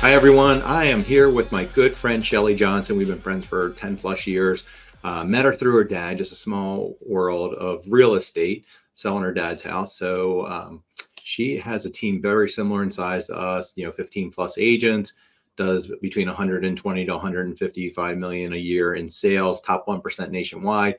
Hi, everyone. I am here with my good friend, Shelley Johnson. We've been friends for 10 plus years. Met her through her dad, just a small world of real estate, selling her dad's house. So she has a team very similar in size to us, 15 plus agents, does between 120 to 155 million a year in sales, top 1% nationwide.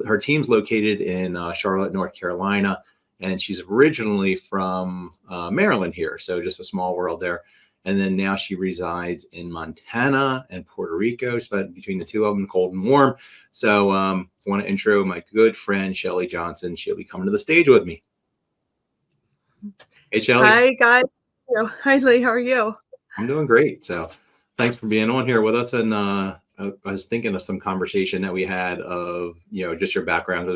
Her team's located in Charlotte, North Carolina, and she's originally from Maryland here. So just a small world there. And then now she resides in Montana and Puerto Rico, spent between the two of them, cold and warm. So I want to intro my good friend, Shelley Johnson. She'll be coming to the stage with me. Hey, Shelley. Hi, guys. Hi, Lee. How are you? I'm doing great. So thanks for being on here with us. And I was thinking of some conversation that we had of, just your background,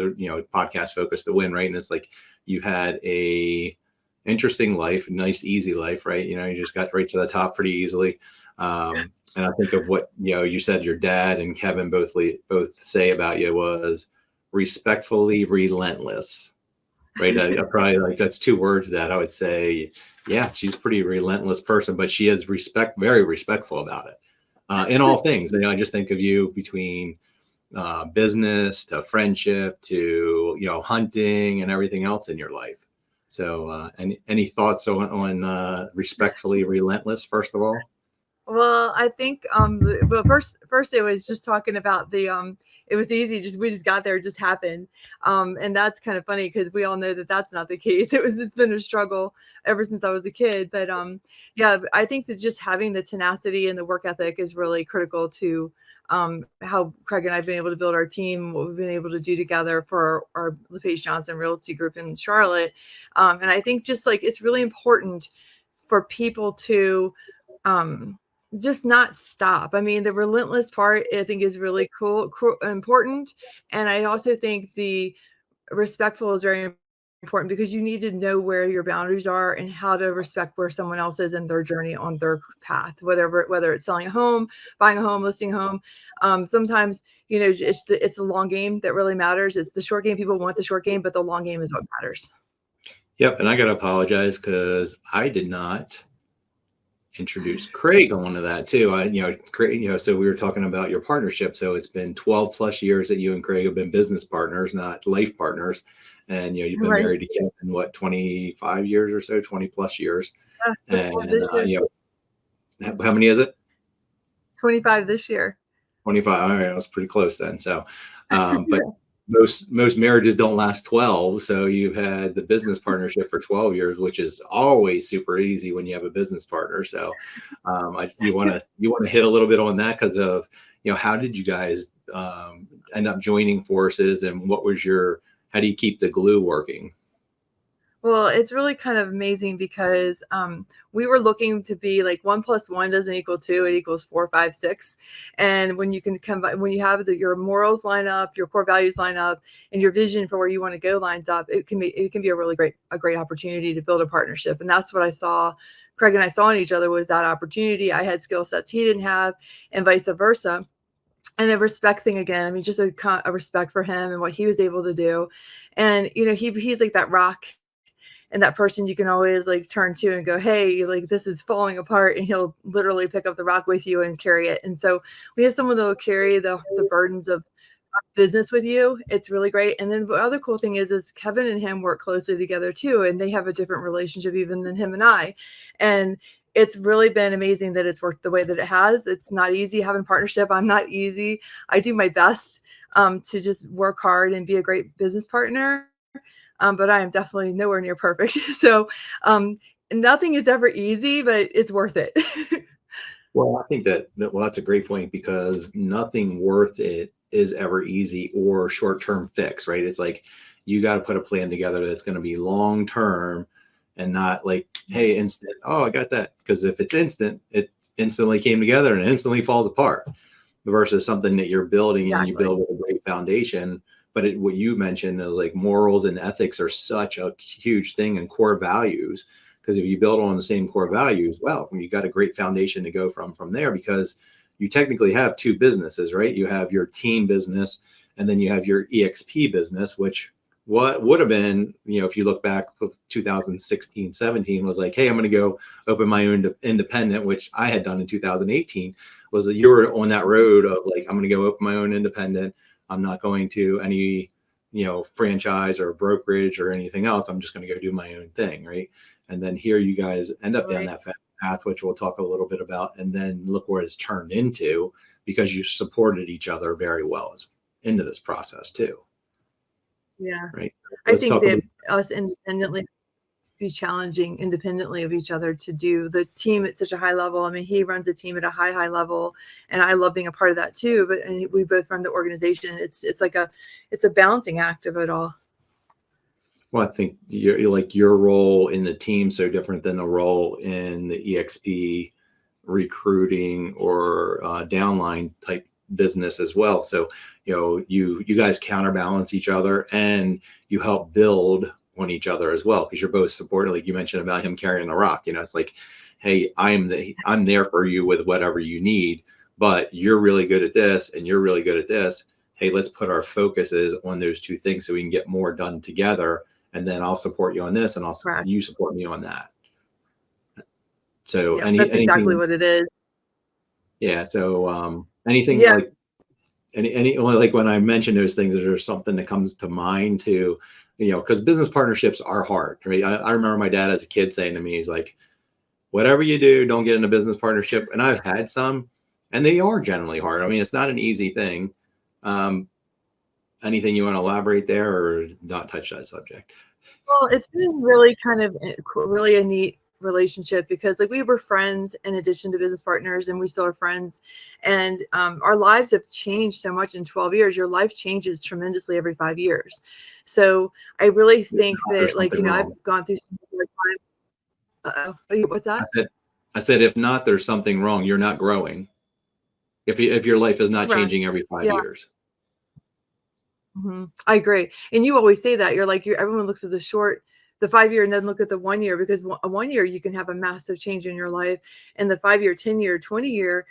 podcast focused to win, right? And it's like you had a interesting life, nice, easy life, right? You just got right to the top pretty easily. And I think of what, you said your dad and Kevin both say about you was respectfully relentless, right? I probably like, that's two words that I would say, yeah, she's a pretty relentless person, but she is very respectful about it in all things. I just think of you between business to friendship to, hunting and everything else in your life. So any thoughts on respectfully relentless, first of all? Well, I think well first it was just talking about the it was easy, we just got there, it just happened. And that's kind of funny because we all know that that's not the case. It's been a struggle ever since I was a kid. But yeah, I think that just having the tenacity and the work ethic is really critical to how Craig and I have been able to build our team, what we've been able to do together for our LePage Johnson Realty group in Charlotte. And I think just like it's really important for people to just not stop. I mean, the relentless part I think is really important. And I also think the respectful is very important because you need to know where your boundaries are and how to respect where someone else is in their journey on their path, whether it's selling a home, buying a home, listing a home. Sometimes, it's the long game that really matters. It's the short game. People want the short game, but the long game is what matters. Yep. And I got to apologize because I did not introduce Craig onto that too. Craig, so we were talking about your partnership. So it's been 12 plus years that you and Craig have been business partners, not life partners. And, you've been married to Kevin, 25 years or so, 20 plus years. Yeah, and, how many is it? 25 this year. 25. All right. I was pretty close then. So, but most marriages don't last 12. So you've had the business partnership for 12 years, which is always super easy when you have a business partner. So you want to hit a little bit on that because of, how did you guys end up joining forces and how do you keep the glue working? Well, it's really kind of amazing because we were looking to be like 1 + 1 doesn't equal 2, it equals 4, 5, 6. And when you have your morals line up, your core values line up, and your vision for where you want to go lines up, it can be a really great opportunity to build a partnership. And that's what I saw. Craig and I saw in each other was that opportunity. I had skill sets he didn't have, and vice versa. And the respect thing again, I mean, just a respect for him and what he was able to do. And he's like that rock. And that person you can always like turn to and go, hey, like this is falling apart, and he'll literally pick up the rock with you and carry it. And so we have someone that will carry the burdens of business with you. It's really great. And then the other cool thing is Kevin and him work closely together too, and they have a different relationship even than him and I. And it's really been amazing that it's worked the way that it has. It's not easy having partnership. I'm not easy. I do my best to just work hard and be a great business partner. But I am definitely nowhere near perfect. So nothing is ever easy, but it's worth it. Well, I think that's a great point because nothing worth it is ever easy or short-term fix, right? It's like you got to put a plan together that's going to be long-term and not like, hey, instant. Oh, I got that. Because if it's instant, it instantly came together and it instantly falls apart versus something that you're building and you build with a great foundation. But what you mentioned is like morals and ethics are such a huge thing and core values. Because if you build on the same core values, well, you got a great foundation to go from there because you technically have two businesses, right? You have your team business and then you have your EXP business, which what would have been, if you look back of 2016, 17 was like, hey, I'm going to go open my own independent, which I had done in 2018, was that you were on that road of like, I'm going to go open my own independent. I'm not going to any, franchise or brokerage or anything else. I'm just going to go do my own thing. Right. And then here you guys end up down that path, which we'll talk a little bit about. And then look where it's turned into, because you supported each other very well into this process too. Yeah. Right. I think that us independently be challenging independently of each other to do the team at such a high level. I mean, he runs a team at a high level, and I love being a part of that too. But and we both run the organization. It's a balancing act of it all. Well, I think you're like your role in the team so different than the role in the EXP recruiting or downline type business as well. So, you guys counterbalance each other and you help build on each other as well, because you're both supporting. Like you mentioned about him carrying the rock, it's like, hey, I'm there for you with whatever you need, but you're really good at this and you're really good at this. Hey, let's put our focuses on those two things so we can get more done together. And then I'll support you on this, and you support me on that. So that's exactly what it is. Yeah. So anything like any like when I mention those things, is there something that comes to mind too? Because business partnerships are hard, right? I remember my dad as a kid saying to me, he's like, whatever you do, don't get in a business partnership. And I've had some, and they are generally hard. I mean, it's not an easy thing. Anything you want to elaborate there, or not touch that subject? Well, it's been really kind of really a neat relationship, because like we were friends in addition to business partners, and we still are friends, and our lives have changed so much in 12 years. Your life changes tremendously every 5 years. So I really think that like, I've gone through some hard time. What's that? I said, if not, there's something wrong. You're not growing. If your life is not changing every 5 years. Mm-hmm. I agree. And you always say that. You're like, everyone looks at the 5 year and then look at the 1 year, because 1 year you can have a massive change in your life. And the 5 year, 10 year, 20 year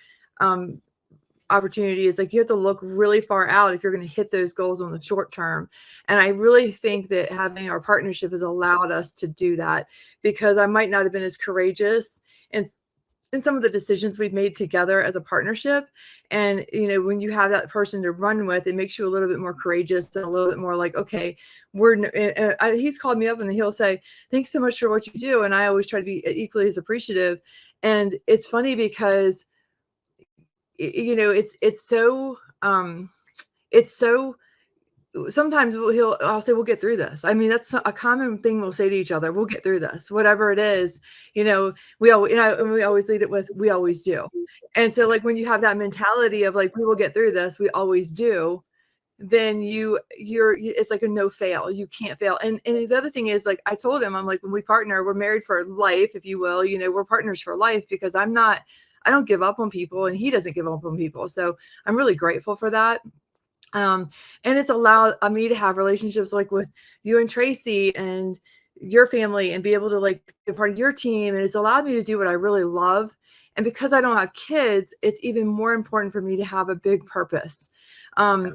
opportunity is like, you have to look really far out if you're going to hit those goals on the short term. And I really think that having our partnership has allowed us to do that, because I might not have been as courageous and in some of the decisions we've made together as a partnership. And, when you have that person to run with, it makes you a little bit more courageous and a little bit more like, okay, he's called me up and he'll say, thanks so much for what you do. And I always try to be equally as appreciative. And it's funny because, it's so sometimes I'll say, we'll get through this. I mean, that's a common thing we'll say to each other. We'll get through this, whatever it is. We always lead it with, we always do. And so like, when you have that mentality of like, we will get through this, we always do, then it's like a no fail. You can't fail. And the other thing is, like, I told him, I'm like, when we partner, we're married for life, if you will, we're partners for life, because I don't give up on people and he doesn't give up on people. So I'm really grateful for that. And it's allowed me to have relationships like with you and Tracy and your family, and be able to like be part of your team. And it's allowed me to do what I really love. And because I don't have kids, it's even more important for me to have a big purpose.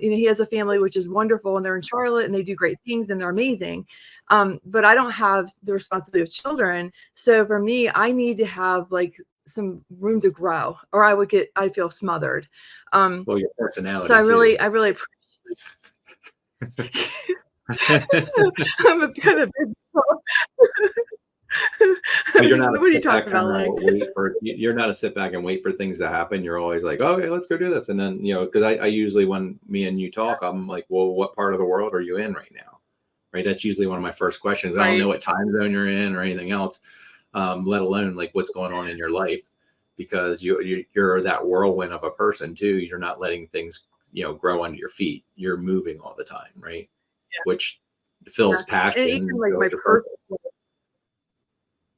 He has a family, which is wonderful, and they're in Charlotte and they do great things and they're amazing. But I don't have the responsibility of children. So for me, I need to have like some room to grow, or I'd feel smothered. Well, your personality. So I really appreciate. I'm a kind of you're not. What are you talking about? Like, you're not a sit back and wait for things to happen. You're always like, okay, let's go do this. And then, because I usually, when me and you talk, I'm like, well, what part of the world are you in right now? Right. That's usually one of my first questions. I don't know what time zone you're in or anything else, let alone like what's going on in your life, because you're that whirlwind of a person too. You're not letting things, grow under your feet. You're moving all the time. Right. Yeah. Which fills passion. And even like my purpose.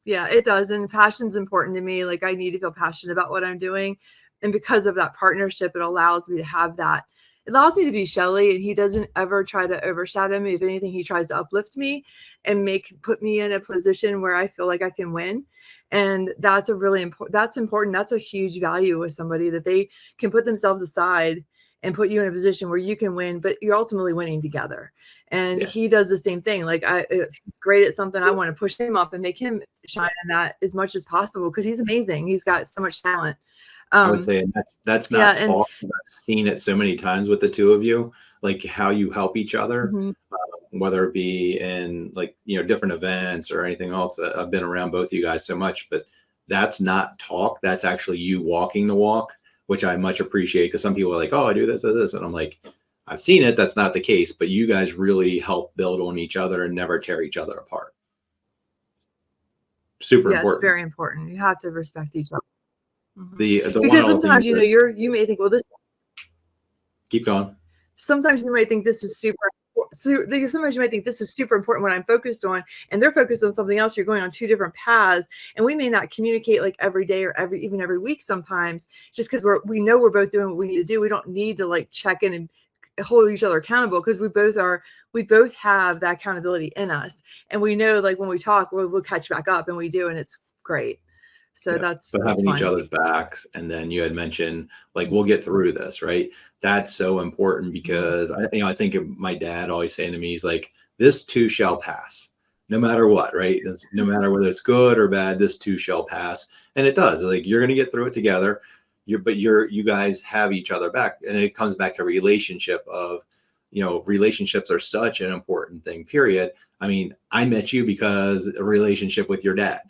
Yeah, it does. And passion's important to me. Like, I need to feel passionate about what I'm doing. And because of that partnership, it allows me to have that. It allows me to be Shelley, and he doesn't ever try to overshadow me. If anything, he tries to uplift me and put me in a position where I feel like I can win. And that's important. That's a huge value with somebody, that they can put themselves aside and put you in a position where you can win, but you're ultimately winning together. And Yeah. he does the same thing. Like if he's great at something, I want to push him up and make him shine in that as much as possible, because he's amazing. He's got so much talent. I would say that's Yeah, not and talk. I've seen it so many times with the two of you, like how you help each other, mhm. whether it be in like, different events or anything else. I've been around both of you guys so much, but that's not talk. That's actually you walking the walk, which I much appreciate, because some people are like, oh, I do this or this. And I'm like, I've seen it. That's not the case, but you guys really help build on each other and never tear each other apart. Super Yeah, it's important. very important. You have to respect each other. Mhm. The one Because other thing sometimes, you may think, well, this, keep going. sometimes you might think this is sometimes you might think this is super important what I'm focused on, and they're focused on something else. You're going on two different paths, and we may not communicate like every day or even every week sometimes, just because we know we're both doing what we need to do. We don't need to like check in and hold each other accountable, because we both have that accountability in us, and we know like when we talk, we'll catch back up, and we do, and it's great. So Yeah. that's Having each fun. other's backs. And then you had mentioned like, we'll get through this, right? That's so important, because I think of my dad always saying to me, he's like, this too shall pass, no matter what, right? No matter whether it's good or bad, this too shall pass. And it does. Like, you're going to get through it together. You guys have each other back. And it comes back to relationship of, relationships are such an important thing, period. I mean, I met you because a relationship with your dad.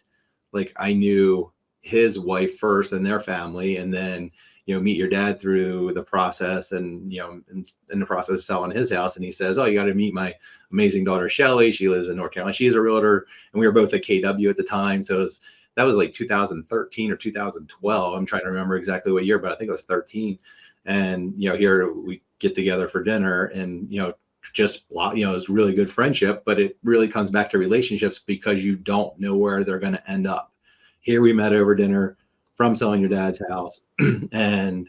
Like, I knew his wife first and their family, and then, meet your dad through the process, and, in the process of selling his house. And he says, oh, you got to meet my amazing daughter, Shelley. She lives in North Carolina. She's a realtor. And we were both at KW at the time. So that was like 2013 or 2012. I'm trying to remember exactly what year, but I think it was 13. And, here we get together for dinner, and, just, it's really good friendship, but it really comes back to relationships, because you don't know where they're going to end up. Here we met over dinner from selling your dad's house. And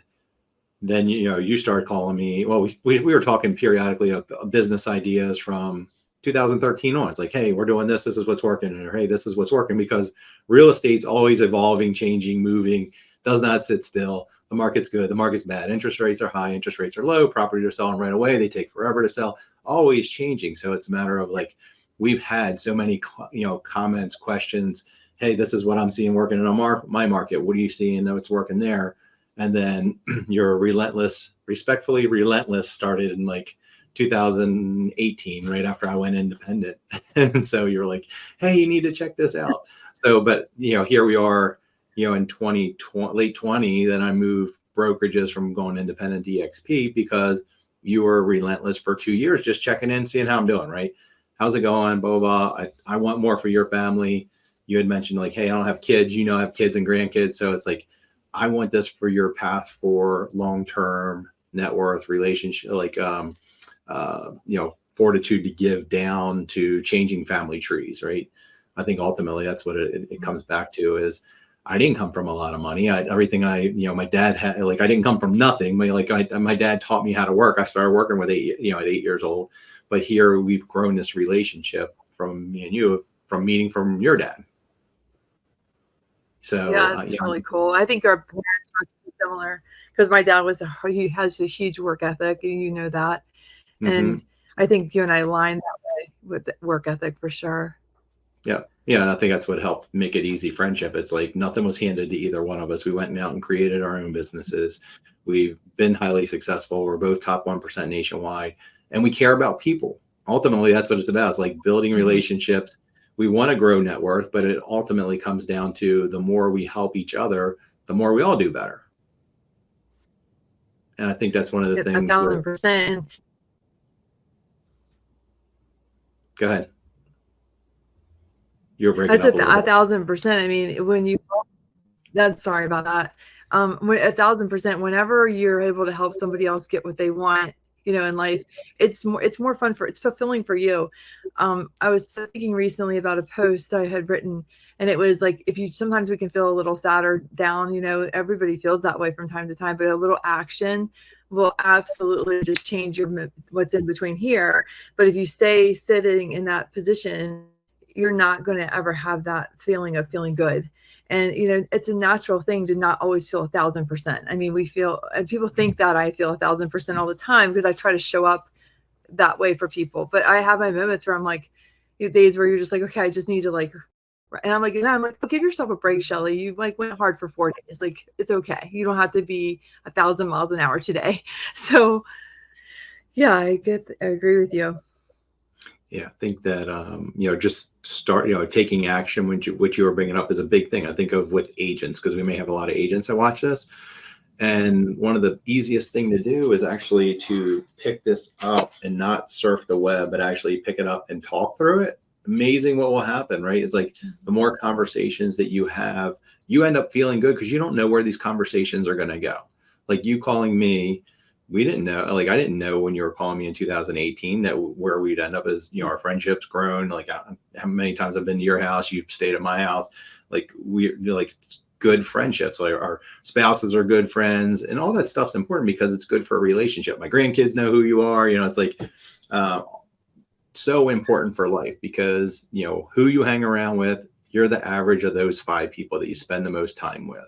then, you started calling me. Well, we were talking periodically of business ideas from 2013 on. It's like, hey, we're doing this. This is what's working. Or, hey, this is what's working, because real estate's always evolving, changing, moving, does not sit still. The market's good. The market's bad. Interest rates are high. Interest rates are low. Properties are selling right away. They take forever to sell. Always changing. So it's a matter of like, we've had so many, comments, questions. Hey, this is what I'm seeing working in my market. What are you seeing? It's working there. And then your respectfully relentless started in like 2018, right after I went independent. And so you're like, hey, you need to check this out. So, but, here we are, in 2020, late 20, then I moved brokerages from going independent to EXP, because you were relentless for 2 years, just checking in, seeing how I'm doing, right? How's it going? Blah, blah, blah. I want more for your family. You had mentioned like, hey, I don't have kids, I have kids and grandkids. So it's like, I want this for your path for long-term net worth relationship, like, fortitude to give down to changing family trees, right? I think ultimately that's what it comes back to is, I didn't come from a lot of money. Everything my dad had, like, I didn't come from nothing. My dad taught me how to work. I started working with at 8 years old. But here we've grown this relationship from me and you, from meeting from your dad. So yeah, it's really cool. I think our parents must be similar, because my dad he has a huge work ethic, and you know that. And I think you and I align that way with the work ethic for sure. Yeah. And I think that's what helped make it easy friendship. It's like nothing was handed to either one of us. We went out and created our own businesses. We've been highly successful. We're both top 1% nationwide, and we care about people. Ultimately, that's what it's about. It's like building relationships. We want to grow net worth, but it ultimately comes down to the more we help each other, the more we all do better. And I think that's one of the things. 1,000%. Go ahead. You're breaking up a little bit. 1,000%. I mean, sorry about that. 1,000%, whenever you're able to help somebody else get what they want, in life, it's more fun it's fulfilling for you. I was thinking recently about a post I had written, and it was like, sometimes we can feel a little sad or down, everybody feels that way from time to time, but a little action will absolutely just change what's in between here. But if you stay sitting in that position, you're not going to ever have that feeling of feeling good. And, it's a natural thing to not always feel 1,000%. I mean, and people think that I feel 1,000% all the time because I try to show up that way for people. But I have my moments where I'm like, days where you're just like, okay, I just need to like, and I'm like, oh, give yourself a break, Shelley. You like went hard for 4 days. Like, it's okay. You don't have to be 1,000 miles an hour today. So yeah, I agree with you. Yeah, I think that just start taking action, which you were bringing up, is a big thing. I think of with agents, because we may have a lot of agents that watch this, and one of the easiest thing to do is actually to pick this up and not surf the web, but actually pick it up and talk through it. Amazing what will happen, right? It's like the more conversations that you have, you end up feeling good because you don't know where these conversations are going to go. Like you calling me, we didn't know, like I didn't know when you were calling me in 2018 that where we'd end up is, our friendship's grown. Like how many times I've been to your house, you've stayed at my house. Like we're like good friendships, like our spouses are good friends, and all that stuff's important because it's good for a relationship. My grandkids know who you are. It's like so important for life because, who you hang around with, you're the average of those 5 people that you spend the most time with.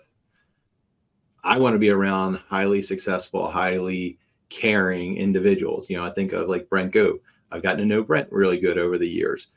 I want to be around highly successful, highly caring individuals. I think of like Brent Goat. I've gotten to know Brent really good over the years.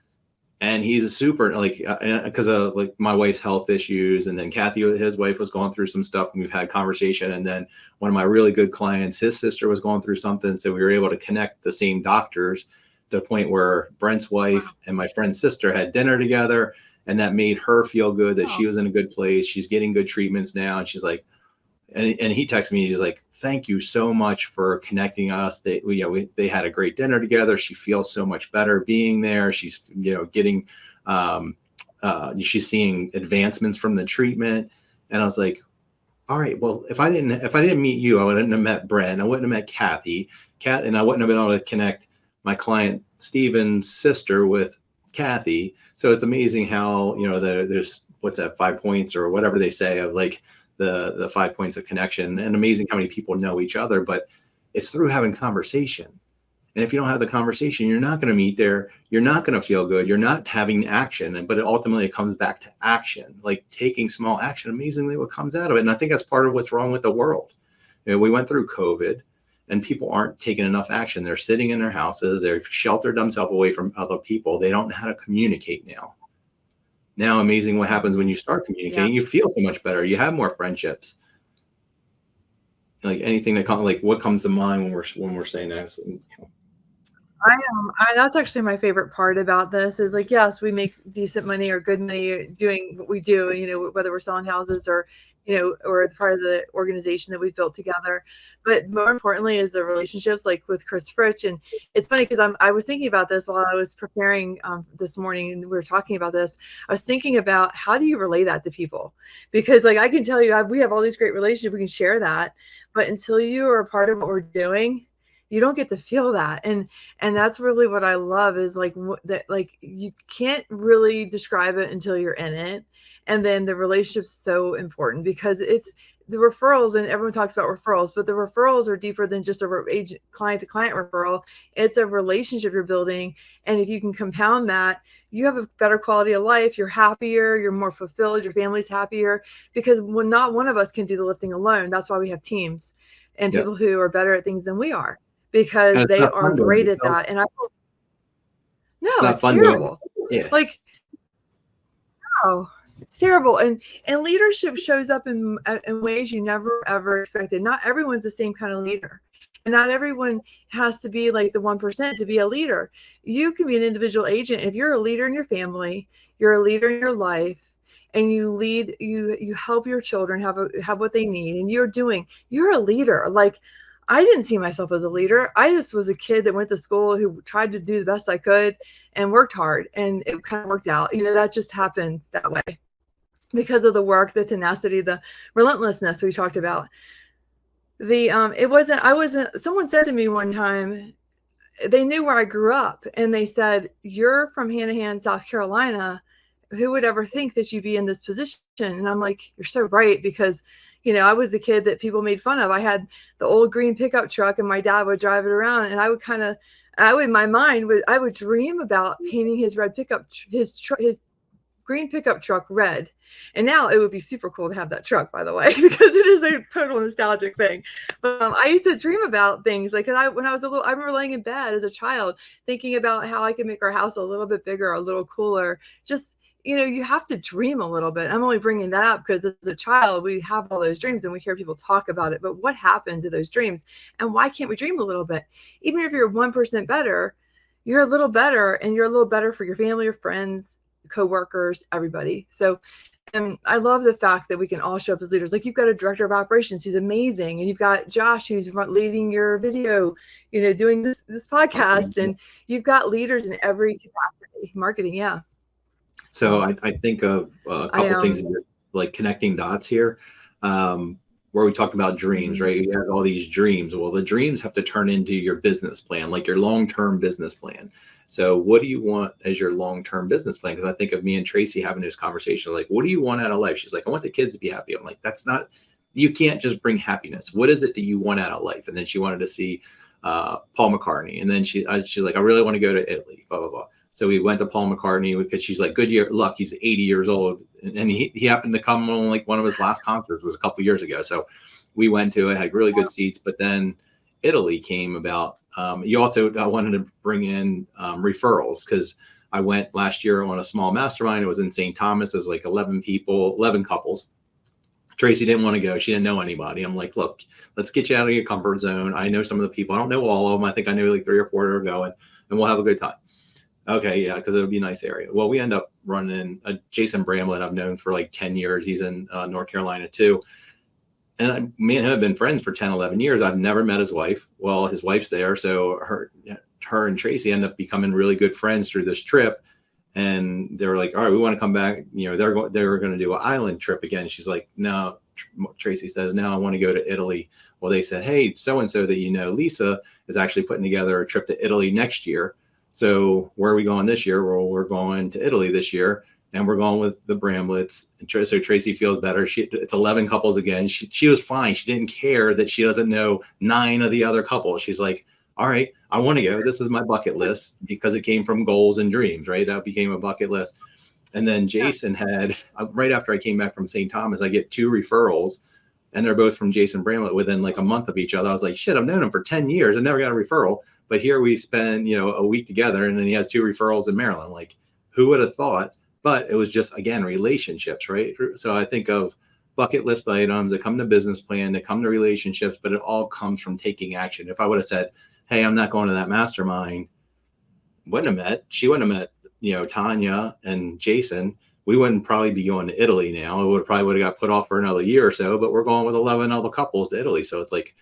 And he's a super, like, because of like my wife's health issues. And then Kathy, his wife, was going through some stuff and we've had conversation. And then one of my really good clients, his sister was going through something. So we were able to connect the same doctors to a point where Brent's wife and my friend's sister had dinner together. And that made her feel good that she was in a good place. She's getting good treatments now. And she's like, and he texted me, he's like, thank you so much for connecting us. They had a great dinner together. She feels so much better being there. She's, getting, she's seeing advancements from the treatment. And I was like, all right, well, if I didn't meet you, I wouldn't have met Brent. I wouldn't have met Kathy, and I wouldn't have been able to connect my client Steven's sister with Kathy. So it's amazing how, there's what's that, 5 points or whatever they say of like, the 5 points of connection, and amazing how many people know each other, but it's through having conversation. And if you don't have the conversation, you're not going to meet there. You're not going to feel good. You're not having action. But ultimately it comes back to action, like taking small action, amazingly what comes out of it. And I think that's part of what's wrong with the world. We went through COVID and people aren't taking enough action. They're sitting in their houses. They've sheltered themselves away from other people. They don't know how to communicate now. Now, amazing what happens when you start communicating. You feel so much better. You have more friendships. Like anything that comes, like what comes to mind when we're saying this. That's actually my favorite part about this is like, yes, we make decent money or good money doing what we do, whether we're selling houses or, or part of the organization that we've built together. But more importantly is the relationships like with Chris Fritch. And it's funny because I was thinking about this while I was preparing this morning and we were talking about this. I was thinking about how do you relay that to people? Because like, I can tell you, we have all these great relationships. We can share that, but until you are a part of what we're doing, you don't get to feel that. And that's really what I love is like that, like you can't really describe it until you're in it. And then the relationship's so important because it's the referrals, and everyone talks about referrals, but the referrals are deeper than just a agent client to client referral. It's a relationship you're building. And if you can compound that, you have a better quality of life. You're happier, you're more fulfilled, your family's happier because not one of us can do the lifting alone. That's why we have teams and people who are better at things than we are. Because they are great at that. And it's terrible. Like, no, it's terrible. And leadership shows up in ways you never, ever expected. Not everyone's the same kind of leader. And not everyone has to be like the 1% to be a leader. You can be an individual agent. If you're a leader in your family, you're a leader in your life, and you lead, you help your children have what they need, and you're a leader. Like, I didn't see myself as a leader. I just was a kid that went to school who tried to do the best I could and worked hard, and it kind of worked out. That just happened that way because of the work, the tenacity, the relentlessness we talked about. Someone said to me one time, they knew where I grew up, and they said, "You're from Hanahan, South Carolina. Who would ever think that you'd be in this position?" And I'm like, "You're so right," because I was a kid that people made fun of. I had the old green pickup truck and my dad would drive it around, and I would in my mind, I would dream about painting his red pickup, his green pickup truck, red. And now it would be super cool to have that truck, by the way, because it is a total nostalgic thing. But I used to dream about things like, when I was I remember laying in bed as a child thinking about how I could make our house a little bit bigger, a little cooler. Just, you have to dream a little bit. I'm only bringing that up because as a child, we have all those dreams and we hear people talk about it. But what happened to those dreams? And why can't we dream a little bit? Even if you're 1% better, you're a little better, and you're a little better for your family, your friends, coworkers, everybody. So, and I love the fact that we can all show up as leaders. Like, you've got a director of operations who's amazing, and you've got Josh who's leading your video, doing this podcast, and you've got leaders in every capacity. Marketing, yeah. So I think of a couple things, like connecting dots here, where we talked about dreams, right? You have all these dreams. Well, the dreams have to turn into your business plan, like your long-term business plan. So what do you want as your long-term business plan? Because I think of me and Tracy having this conversation, like, what do you want out of life? She's like, I want the kids to be happy. I'm like, you can't just bring happiness. What is it that you want out of life? And then she wanted to see Paul McCartney. And then she's like, I really want to go to Italy, blah, blah, blah. So we went to Paul McCartney because she's like, good luck. He's 80 years old. And he happened to come on, like, one of his last concerts was a couple years ago. So we went to it, had really good seats. But then Italy came about. You also wanted to bring in referrals, because I went last year on a small mastermind. It was in St. Thomas. It was like 11 people, 11 couples. Tracy didn't want to go. She didn't know anybody. I'm like, look, let's get you out of your comfort zone. I know some of the people. I don't know all of them. I think I know like 3 or 4 that are going, and we'll have a good time. Okay, yeah, because it'll be a nice area. Well, we end up running Jason Bramlett. I've known for like 10 years. He's in North Carolina too. And me and him have been friends for 10, 11 years. I've never met his wife. Well, his wife's there. So her and Tracy end up becoming really good friends through this trip. And they were like, all right, we want to come back. They were going to do an island trip again. She's like, no. Tracy says, no, I want to go to Italy. Well, they said, hey, so-and-so that Lisa, is actually putting together a trip to Italy next year. So where are we going this year? Well, we're going to Italy this year, and we're going with the Bramletts. So Tracy feels better. It's 11 couples again. She was fine. She didn't care that she doesn't know 9 of the other couples. She's like, all right, I want to go. This is my bucket list, because it came from goals and dreams, right? That became a bucket list. And then Jason had, right after I came back from St. Thomas, I get 2 referrals, and they're both from Jason Bramlett within like a month of each other. I was like, shit, I've known him for 10 years. I never got a referral. But here we spend, a week together, and then he has 2 referrals in Maryland. Like, who would have thought? But it was just, again, relationships, right? So I think of bucket list items that come to business plan, that come to relationships, but it all comes from taking action. If I would have said, hey, I'm not going to that mastermind, she wouldn't have met, Tanya and Jason. We wouldn't probably be going to Italy now. It would have got put off for another year or so, but we're going with 11 other couples to Italy. So it's like,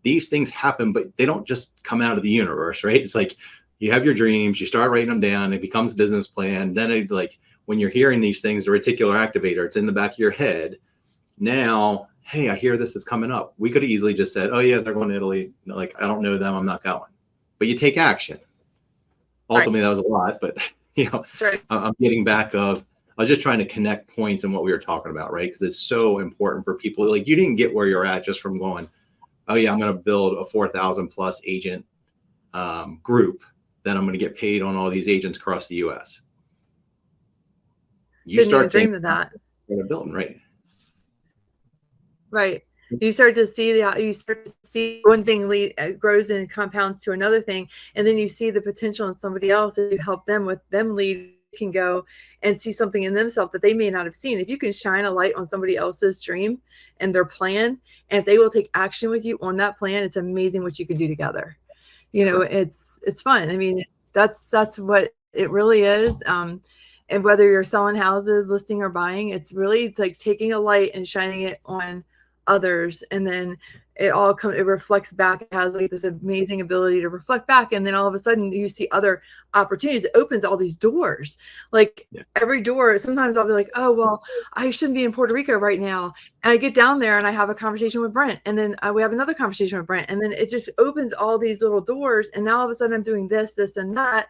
these things happen, but they don't just come out of the universe, right? It's like, you have your dreams, you start writing them down, it becomes business plan. Then it, like, when you're hearing these things, the reticular activator, it's in the back of your head. Now, hey, I hear this is coming up. We could have easily just said, oh yeah, they're going to Italy. Like, I don't know them, I'm not going. But you take action. Ultimately, That was a lot, but That's right. I'm getting back of, I was just trying to connect points in what we were talking about, right? Because it's so important for people. Like, you didn't get where you're at just from going, oh yeah, I'm going to build a 4,000 plus agent group. Then I'm going to get paid on all these agents across the U.S. You Didn't start even dream of that. Building, right? Right. You start to see one thing grows and compounds to another thing, and then you see the potential in somebody else, and you help them with them lead. Can go and see something in themselves that they may not have seen. If you can shine a light on somebody else's dream and their plan, and if they will take action with you on that plan, it's amazing what you can do together. It's fun. I mean, that's what it really is. And whether you're selling houses, listing, or buying, it's like taking a light and shining it on others, and then it reflects back. It has like this amazing ability to reflect back, and then all of a sudden you see other opportunities. It opens all these doors. Like every door, sometimes I'll be like, oh well, I shouldn't be in Puerto Rico right now, and I get down there and I have a conversation with Brent, and then we have another conversation with Brent, and then it just opens all these little doors, and now all of a sudden I'm doing this and that,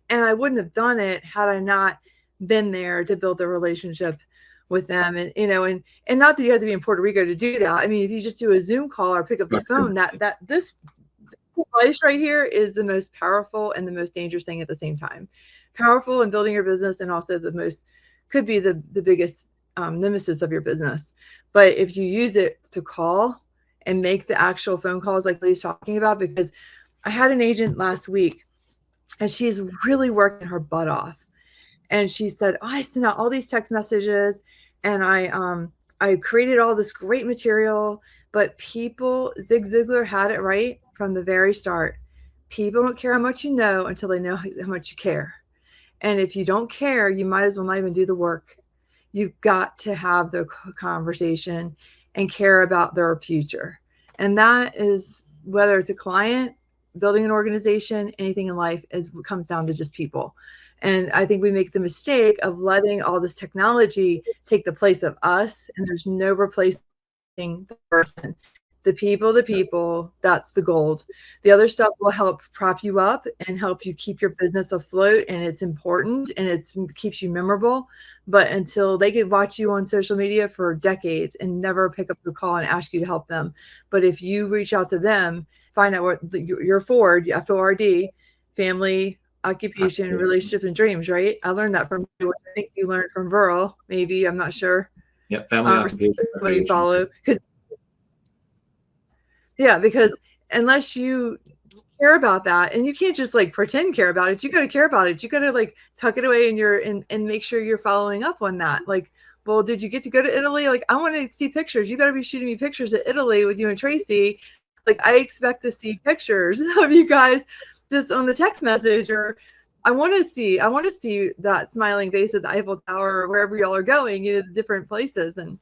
and I wouldn't have done it had I not been there to build the relationship with them. And and not that you have to be in Puerto Rico to do that. I mean, if you just do a Zoom call or pick up the phone, this device right here is the most powerful and the most dangerous thing at the same time. Powerful in building your business, and also the most could be the biggest nemesis of your business. But if you use it to call and make the actual phone calls like Lee's talking about, because I had an agent last week and she's really working her butt off. And she said, oh, I sent out all these text messages and I created all this great material, but people, Zig Ziglar had it right from the very start. People don't care how much you know until they know how much you care. And if you don't care, you might as well not even do the work. You've got to have the conversation and care about their future. And that is, whether it's a client, building an organization, anything in life, comes down to just people. And I think we make the mistake of letting all this technology take the place of us, and there's no replacing the person. The people to people, that's the gold. The other stuff will help prop you up and help you keep your business afloat, and it's important and it keeps you memorable. But until they could watch you on social media for decades and never pick up the call and ask you to help them. But if you reach out to them, find out what you're FORD, F-O-R-D, family, occupation, relationship, and dreams, right? I learned that from you. I think you learned from Burl, maybe, I'm not sure. Yeah, family, occupation, what you follow. Because unless you care about that, and you can't just like pretend care about it, you got to care about it. You got to like tuck it away and make sure you're following up on that. Like, well, did you get to go to Italy? Like, I want to see pictures. You better be shooting me pictures of Italy with you and Tracy. Like, I expect to see pictures of you guys just on the text message, or I want to see that smiling face at the Eiffel Tower or wherever y'all are going, the different places, and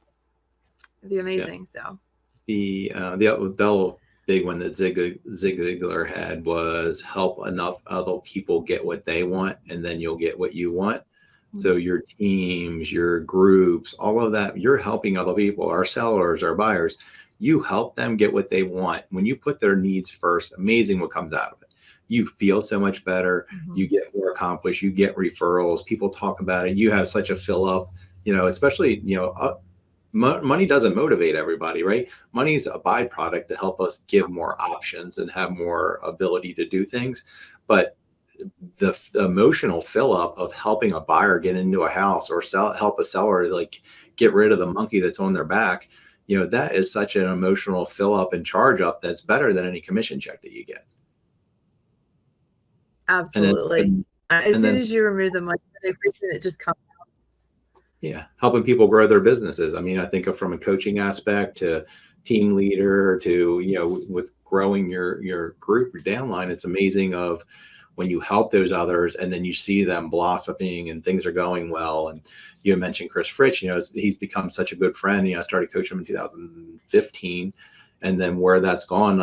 it'd be amazing. Yeah. So the big one that Zig Ziglar had was help enough other people get what they want, and then you'll get what you want. Mm-hmm. So your teams, your groups, all of that, you're helping other people, our sellers, our buyers. You help them get what they want. When you put their needs first, amazing what comes out of it. You feel so much better. Mm-hmm. You get more accomplished. You get referrals. People talk about it. You have such a fill up, especially, money doesn't motivate everybody, right? Money is a byproduct to help us give more options and have more ability to do things. But the emotional fill up of helping a buyer get into a house, or help a seller like get rid of the monkey that's on their back, that is such an emotional fill up and charge up that's better than any commission check that you get. Absolutely. As soon as you remove the money, it just comes out. Yeah. Helping people grow their businesses. I mean, I think of from a coaching aspect to team leader to, with growing your group, your downline, it's amazing of when you help those others and then you see them blossoming and things are going well. And you mentioned Chris Fritch, he's become such a good friend. I started coaching him in 2015, and then where that's gone,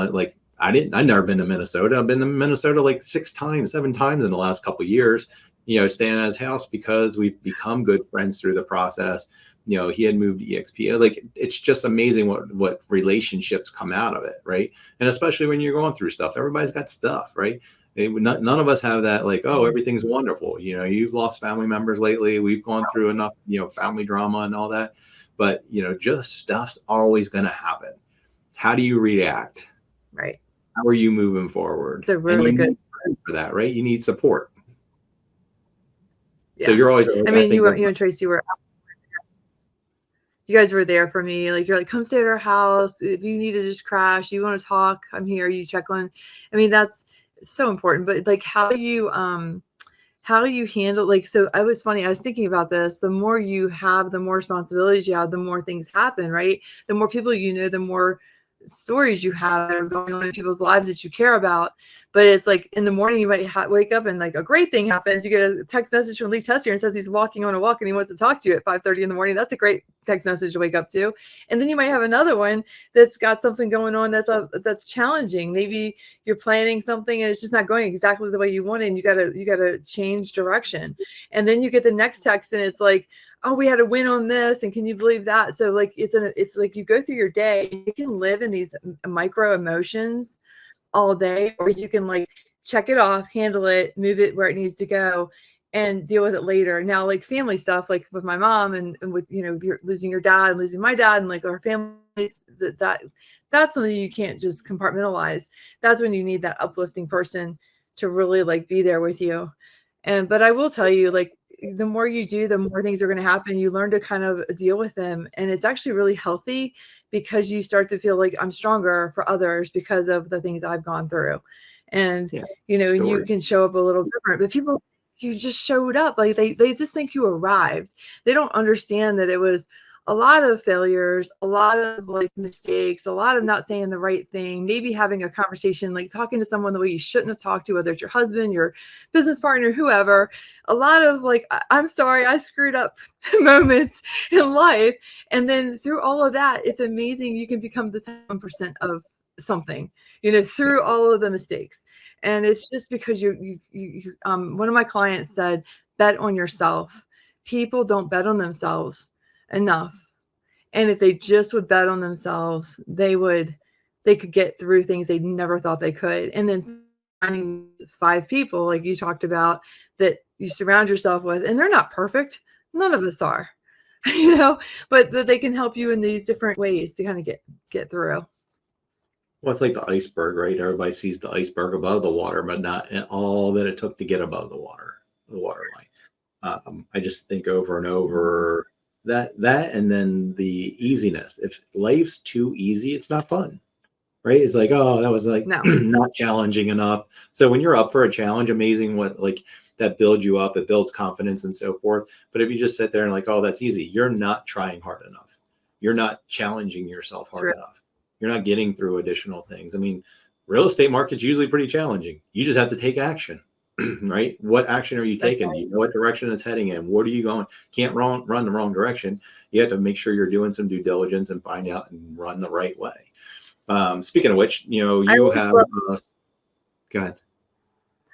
I've never been to Minnesota. I've been to Minnesota like 7 times in the last couple of years, staying at his house because we've become good friends through the process. He had moved to EXP. Like, it's just amazing what relationships come out of it. Right. And especially when you're going through stuff, everybody's got stuff, right? None of us have that, like, oh, everything's wonderful. You've lost family members lately. We've gone through enough, family drama and all that. But, just stuff's always going to happen. How do you react? Right. How are you moving forward? It's a really good for that, right? You need support. Yeah. So you're always. I mean, you and Tracy you guys were there for me. Like, you're like, come stay at our house. If you need to just crash, you want to talk, I'm here. You check on. I mean, that's so important. But like, how you handle, like, so I was thinking about this. The more you have, the more responsibilities you have, the more things happen, right? The more people the more stories you have that are going on in people's lives that you care about. But it's like in the morning you might wake up and like a great thing happens. You get a text message from Lee Tessier and says he's walking on a walk and he wants to talk to you at 5:30 in the morning. That's a great text message to wake up to. And then you might have another one that's got something going on that's challenging. Maybe you're planning something and it's just not going exactly the way you wanted, and you gotta change direction. And then you get the next text and it's like, oh, we had a win on this, and can you believe that? So like it's like you go through your day and you can live in these micro emotions all day, or you can like check it off, handle it, move it where it needs to go, and deal with it later. Now, like family stuff, like with my mom and with you're losing your dad and losing my dad and like our families, that's something you can't just compartmentalize. That's when you need that uplifting person to really like be there with you. But I will tell you, like, the more you do, the more things are going to happen. You learn to kind of deal with them. And it's actually really healthy because you start to feel like I'm stronger for others because of the things I've gone through. And, Yeah. and you Story. can show up a little different, but people, you just showed up. Like they just think you arrived. They don't understand that it was a lot of failures, a lot of like mistakes, a lot of not saying the right thing, maybe having a conversation, like talking to someone the way you shouldn't have talked to, whether it's your husband, your business partner, whoever. A lot of like, I'm sorry, I screwed up moments in life. And then through all of that, it's amazing. You can become the 10% of something, through all of the mistakes. And it's just because one of my clients said, bet on yourself. People don't bet on themselves enough. And if they just would bet on themselves, they could get through things they never thought they could. And then finding 5 people, like you talked about, that you surround yourself with, and they're not perfect. None of us are, but that they can help you in these different ways to kind of get through. Well, it's like the iceberg, right? Everybody sees the iceberg above the water, but not all that it took to get above the water line. I just think over and over that, and then the easiness. If life's too easy, it's not fun, right? It's like, oh, that was like No. not challenging enough. So when you're up for a challenge, amazing what like that builds you up, it builds confidence and so forth. But if you just sit there and like, oh, that's easy, you're not trying hard enough. You're not challenging yourself hard enough. You're not getting through additional things. I mean, real estate market's usually pretty challenging. You just have to take action, right? What action are you taking? Right. You know what direction it's heading in. What are you going? Can't run the wrong direction. You have to make sure you're doing some due diligence and find out and run the right way. Speaking of which, you have. Go ahead.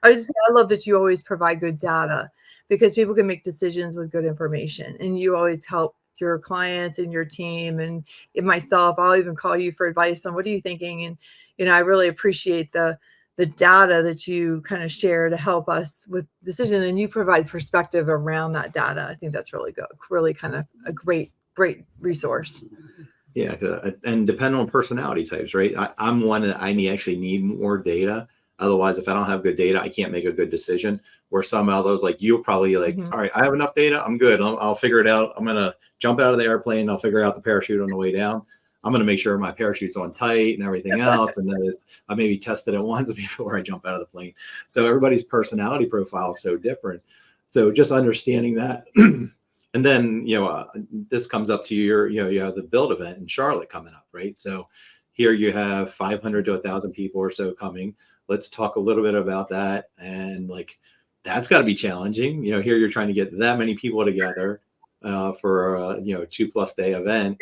I love that you always provide good data because people can make decisions with good information, and you always help your clients and your team and myself. I'll even call you for advice on what are you thinking, and I really appreciate the data that you kind of share to help us with decision, and you provide perspective around that data. I think that's really good, really kind of a great resource. Yeah, and depend on personality types, right? I'm one that I actually need more data. Otherwise, if I don't have good data, I can't make a good decision. Where some others, like you'll probably like, all right, I have enough data, I'm good. I'll figure it out. I'm gonna jump out of the airplane. I'll figure out the parachute on the way down. I'm gonna make sure my parachute's on tight and everything else, and then I maybe test it once before I jump out of the plane. So everybody's personality profile is so different. So just understanding that. And then, this comes up to you have the build event in Charlotte coming up, right? So here you have 500 to 1,000 people or so coming. Let's talk a little bit about that. And like, that's got to be challenging. Here you're trying to get that many people together for a 2+ day event.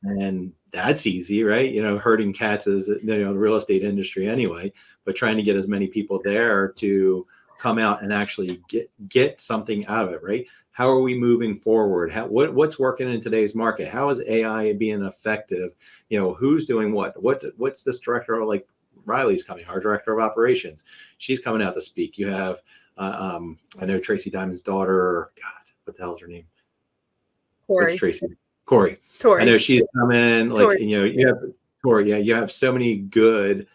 And that's easy, right? Herding cats is, the real estate industry anyway, but trying to get as many people there to come out and actually get something out of it, right? How are we moving forward? What's working in today's market? How is AI being effective? Who's doing what? What's this director, like Riley's coming, our director of operations. She's coming out to speak. You have, I know Tracy Diamond's daughter. God, what the hell's her name? Corey. What's Tracy? Corey. I know she's coming. Like, you have Corey. Yeah, you have so many good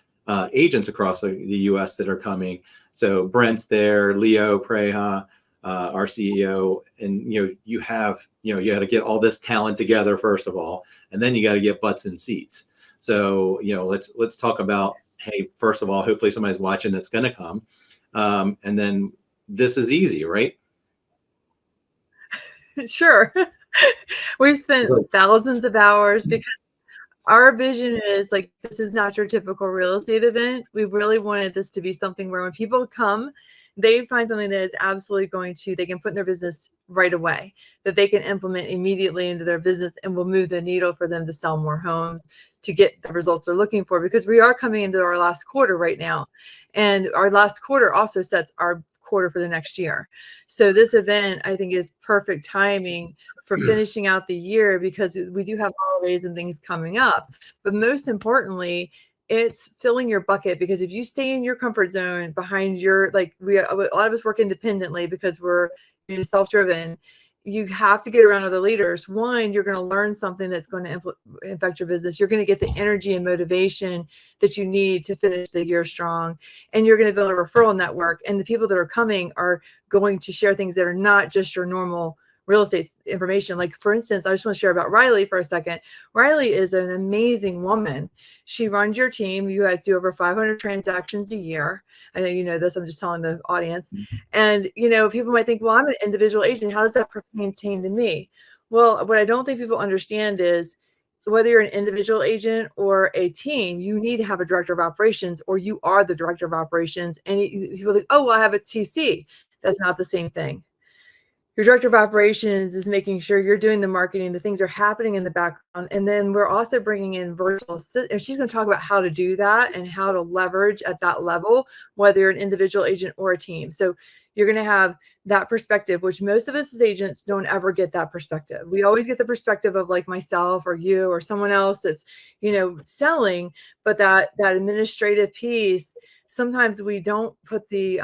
agents across the U.S. that are coming. So Brent's there, Leo Preha, our CEO, and you got to get all this talent together first of all, and then you got to get butts in seats. So let's talk about, hey, first of all, hopefully somebody's watching that's going to come, and then this is easy, right? Sure. We've spent thousands of hours because our vision is like, this is not your typical real estate event. We really wanted this to be something where when people come, they find something that is absolutely they can put in their business right away, that they can implement immediately into their business and will move the needle for them to sell more homes, to get the results they're looking for, because we are coming into our last quarter right now. And our last quarter also sets our quarter for the next year. So this event, I think, is perfect timing for finishing out the year, because we do have holidays and things coming up. But most importantly, it's filling your bucket, because if you stay in your comfort zone behind a lot of us work independently because we're self-driven. you have to get around other leaders. One, you're going to learn something that's going to affect your business. You're going to get the energy and motivation that you need to finish the year strong. And you're going to build a referral network. And the people that are coming are going to share things that are not just your normal real estate information. Like, for instance, I just want to share about Riley for a second. Riley is an amazing woman. She runs your team. You guys do over 500 transactions a year. I know you know this. I'm just telling the audience. And, you know, people might think, well, I'm an individual agent. How does that pertain to me? Well, what I don't think people understand is whether you're an individual agent or a team, you need to have a director of operations, or you are the director of operations. And people think, oh, well, I have a TC. That's not the same thing. Your director of operations is making sure you're doing the marketing, the things are happening in the background. And then we're also bringing in virtual, and she's going to talk about how to do that and how to leverage at that level, whether you're an individual agent or a team. So you're going to have that perspective, which most of us as agents don't ever get that perspective. We always get the perspective of like myself or you or someone else that's, you know, selling, but that administrative piece, sometimes we don't put the,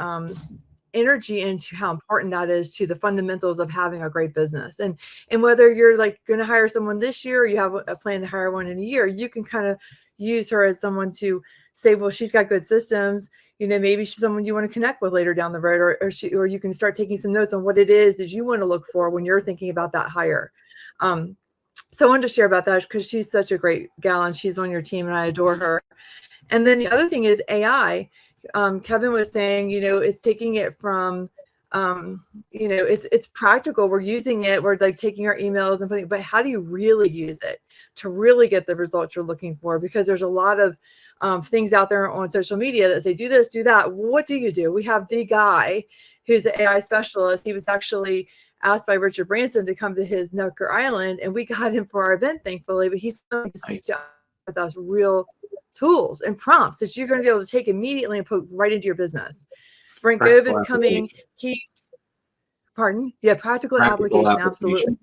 energy into how important that is to the fundamentals of having a great business. And whether you're like going to hire someone this year or you have a plan to hire one in a year, you can kind of use her as someone to say, well, she's got good systems. You know, maybe she's someone you want to connect with later down the road, or you can start taking some notes on what it is that you want to look for when you're thinking about that hire. So I wanted to share about that because she's such a great gal and she's on your team and I adore her. And then the other thing is AI. Kevin was saying, you know, it's taking it from, you know, it's practical. We're using it. We're like taking our emails and putting, but how do you really use it to really get the results you're looking for? Because there's a lot of things out there on social media that say, do this, do that. What do you do? We have the guy who's an AI specialist. He was actually asked by Richard Branson to come to his Necker Island, and we got him for our event, thankfully, but he's going to speak to us with us real tools and prompts that you're going to be able to take immediately and put right into your business. Brent Gove is coming. Practical application. Absolutely.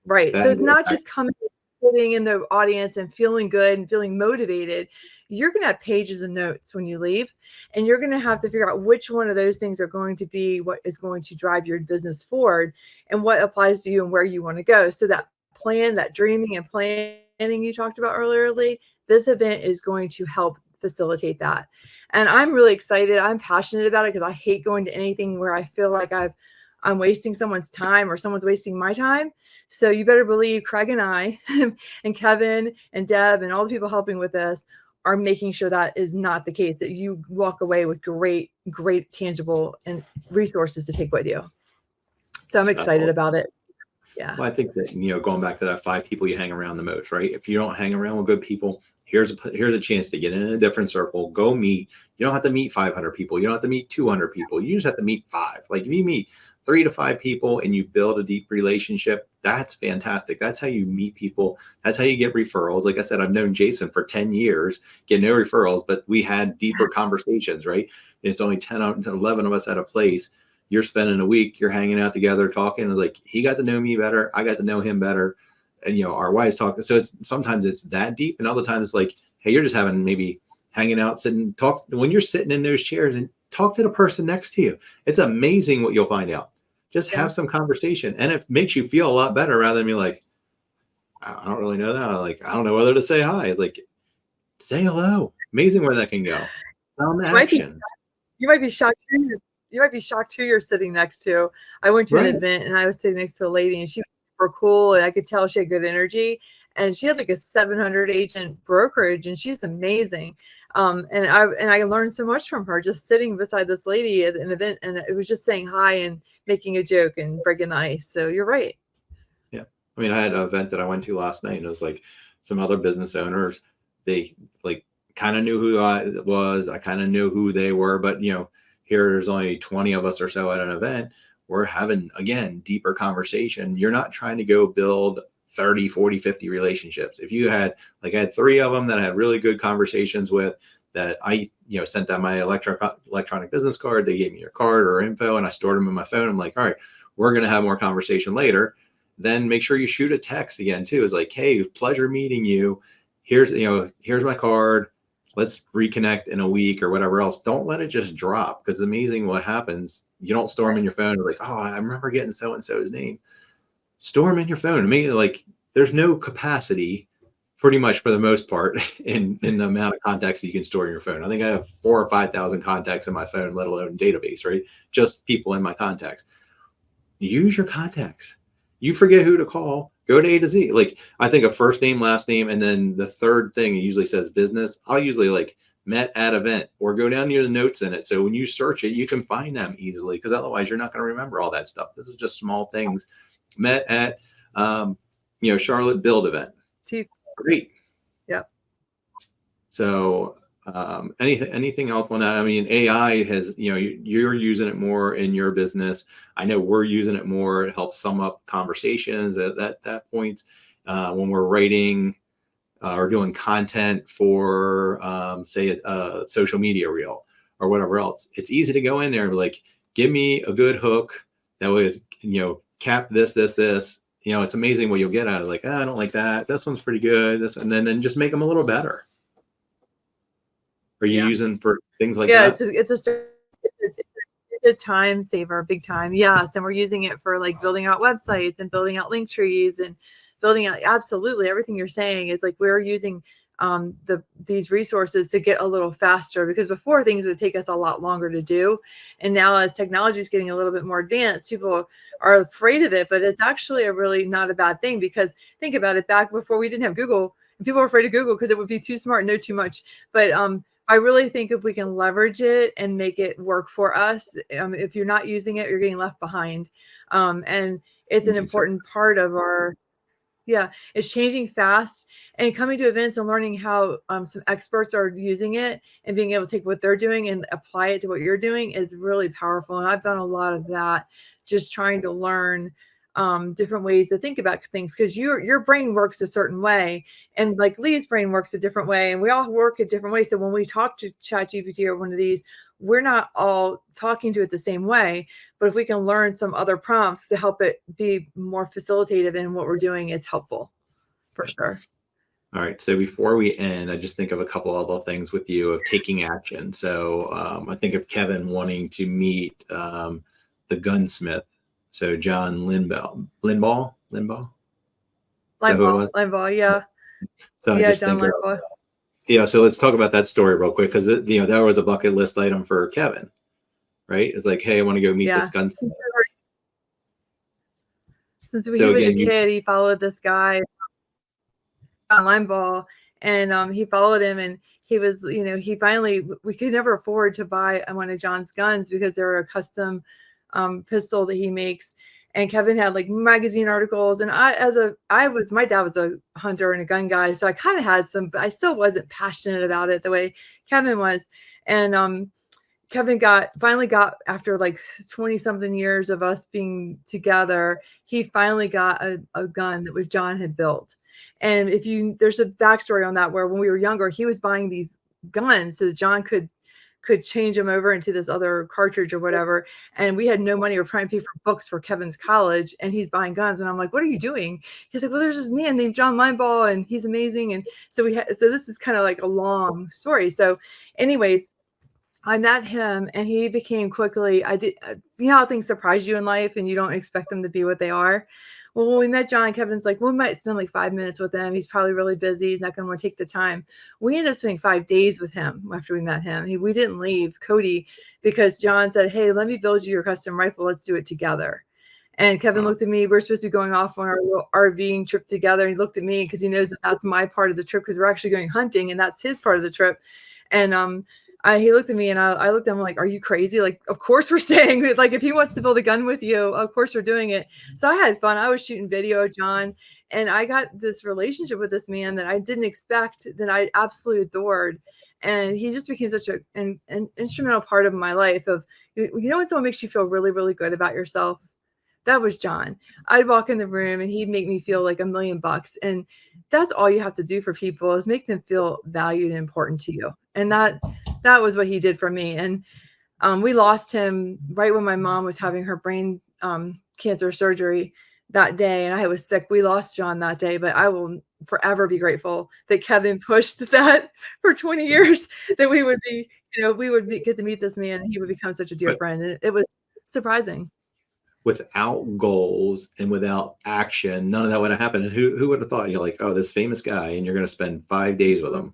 Right. So it's not just coming, sitting in the audience and feeling good and feeling motivated. You're going to have pages of notes when you leave, and you're going to have to figure out which one of those things are going to be what is going to drive your business forward and what applies to you and where you want to go. So that plan, that dreaming and planning you talked about earlier, Lee, this event is going to help facilitate that. And I'm really excited. I'm passionate about it because I hate going to anything where I feel like I'm wasting someone's time or someone's wasting my time. So you better believe Craig and I and Kevin and Deb and all the people helping with this are making sure that is not the case, that you walk away with great, tangible and resources to take with you. So I'm excited about it. Yeah. Well, I think that, you know, going back to that 5 people you hang around the most, right? If you don't hang around with good people, here's a chance to get in a different circle, go meet. You don't have to meet 500 people. You don't have to meet 200 people. You just have to meet 5. Like if you meet 3 to 5 people and you build a deep relationship, that's fantastic. That's how you meet people. That's how you get referrals. Like I said, I've known Jason for 10 years, get no referrals, but we had deeper conversations, right? And it's only 10 to 11 of us at a place. You're spending a week, you're hanging out together, talking. It's like, he got to know me better. I got to know him better. And, you know, our wives talk. So sometimes it's that deep. And other times it's like, hey, you're just having maybe hanging out, sitting, talk. When you're sitting in those chairs and talk to the person next to you, it's amazing what you'll find out. Just have some conversation. And it makes you feel a lot better rather than be like, I don't really know that. Like, I don't know whether to say hi. It's like, say hello. Amazing where that can go. Some action. You might be shocked. You might be shocked who you're sitting next to. I went to an event and I was sitting next to a lady and she was super cool and I could tell she had good energy. And she had like a 700 agent brokerage and she's amazing. And I learned so much from her just sitting beside this lady at an event, and it was just saying hi and making a joke and breaking the ice. So you're right. Yeah. I mean, I had an event that I went to last night and it was like some other business owners. They like kind of knew who I was. I kind of knew who they were, but you know, there's only 20 of us or so at an event. We're having, again, deeper conversation. You're not trying to go build 30, 40, 50 relationships. If you had, like I had 3 of them that I had really good conversations with that I, you know, sent them my electronic business card. They gave me your card or info and I stored them in my phone. I'm like, all right, we're going to have more conversation later. Then make sure you shoot a text again too. It's like, hey, pleasure meeting you. Here's my card. Let's reconnect in a week or whatever else. Don't let it just drop because it's amazing what happens. you don't store them in your phone. Like, oh, I remember getting so-and-so's name. Store them in your phone. I mean, like, there's no capacity pretty much for the most part in the amount of contacts that you can store in your phone. I think I have 4,000 or 5,000 contacts in my phone, let alone database, right? Just people in my contacts. Use your contacts. You forget who to call, go to A to Z. Like, I think a first name, last name, and then the third thing, it usually says business. I'll usually like met at event or go down near the notes in it. So when you search it, you can find them easily, because otherwise you're not going to remember all that stuff. This is just small things. Met at, Charlotte Build event. Great. Yep. So anything else on that? I mean, AI has, you're using it more in your business. I know we're using it more. It helps sum up conversations at that point when we're writing or doing content for, say, a social media reel or whatever else. It's easy to go in there and be like, give me a good hook that would, cap this. It's amazing what you'll get out of it. Like, I don't like that. This one's pretty good. This, and then just make them a little better. Are you using for things like that? It's a time saver, big time. Yes. And we're using it for like building out websites and building out link trees and building out absolutely everything you're saying is like we're using these resources to get a little faster, because before things would take us a lot longer to do. And now as technology is getting a little bit more advanced, people are afraid of it, but it's actually a really not a bad thing, because think about it, back before we didn't have Google, people were afraid of Google because it would be too smart, know too much. But I really think if we can leverage it and make it work for us, if you're not using it, you're getting left behind. And it's an important part of our, it's changing fast, and coming to events and learning how some experts are using it and being able to take what they're doing and apply it to what you're doing is really powerful. And I've done a lot of that, just trying to learn different ways to think about things, because your brain works a certain way, and like Lee's brain works a different way, and we all work a different way. So when we talk to ChatGPT or one of these, we're not all talking to it the same way. But if we can learn some other prompts to help it be more facilitative in what we're doing, it's helpful for sure. All right. So before we end, I just think of a couple other things with you of taking action. So I think of Kevin wanting to meet the gunsmith. So John Limbaugh. Yeah. So I just John think Limbaugh. So let's talk about that story real quick, because that was a bucket list item for Kevin, right? It's like, hey, I want to go meet this gunsmith. Since he was a kid, he followed this guy, John Limbaugh, and he followed him, and he was, he finally, we could never afford to buy one of John's guns because they're a custom pistol that he makes. And Kevin had like magazine articles, and my dad was a hunter and a gun guy, so I kind of had some, but I still wasn't passionate about it the way Kevin was. And Kevin finally got after like 20 something years of us being together, he finally got a gun that was John had built. And there's a backstory on that, where when we were younger, he was buying these guns so that John could change them over into this other cartridge or whatever. And we had no money. We're trying to pay for books for Kevin's college, and he's buying guns. And I'm like, what are you doing? He's like, well, there's this man named John Limbaugh, and he's amazing. And so so this is kind of like a long story. So anyways, I met him, and he became quickly, you know how things surprise you in life and you don't expect them to be what they are. Well, when we met John, Kevin's like, well, we might spend like 5 minutes with him. He's probably really busy. He's not going to want to take the time. We ended up spending 5 days with him after we met him. We didn't leave Cody because John said, hey, let me build you your custom rifle. Let's do it together. And Kevin looked at me. We're supposed to be going off on our little RVing trip together. And he looked at me because he knows that that's my part of the trip, because we're actually going hunting and that's his part of the trip. And he looked at me, and I looked at him like, are you crazy? Like, of course we're staying. Like, if he wants to build a gun with you, of course we're doing it. So I had fun. I was shooting video of John, and I got this relationship with this man that I didn't expect, that I absolutely adored. And he just became such an instrumental part of my life. When someone makes you feel really, really good about yourself? That was John. I'd walk in the room and he'd make me feel like $1 million. And that's all you have to do for people, is make them feel valued and important to you. And that was what he did for me. And we lost him right when my mom was having her brain cancer surgery that day, and I was sick. We lost John that day, but I will forever be grateful that Kevin pushed that for 20 years, that we would get to meet this man, and he would become such a dear friend. And it was surprising. Without goals and without action, none of that would have happened. And who would have thought? You're like, oh, this famous guy, and you're going to spend 5 days with him.